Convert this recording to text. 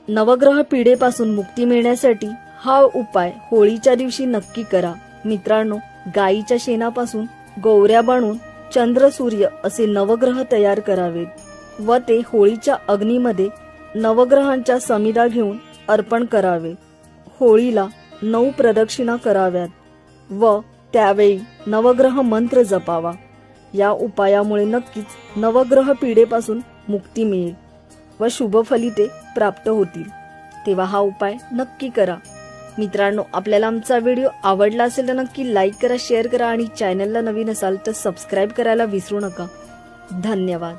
नवग्रह पीडेपासून मुक्ती मिळण्यासाठी हा उपाय होळीच्या दिवशी नक्की करा। मित्रांनो, गायीच्या शेणापासून गोवऱ्या बनवून चंद्र सूर्य असे नवग्रह तयार करावेत व ते होळीच्या अग्नीमध्ये नवग्रहांच्या समिधा घेऊन अर्पण करावे। होळीला 9 प्रदक्षिणा कराव्यात व त्यावेळी नवग्रह मंत्र जपावा। या उपायामुळे नक्कीच नवग्रह पीडेपासून मुक्ती मिळेल व शुभ फलिते प्राप्त होतील। तेव्हा हा उपाय नक्की करा। मित्रांनो, आपल्याला आमचा व्हिडिओ आवडला असेल तर नक्की लाईक करा, शेअर करा आणि चॅनलला नवीन असाल तर सबस्क्राइब करायला विसरू नका। धन्यवाद।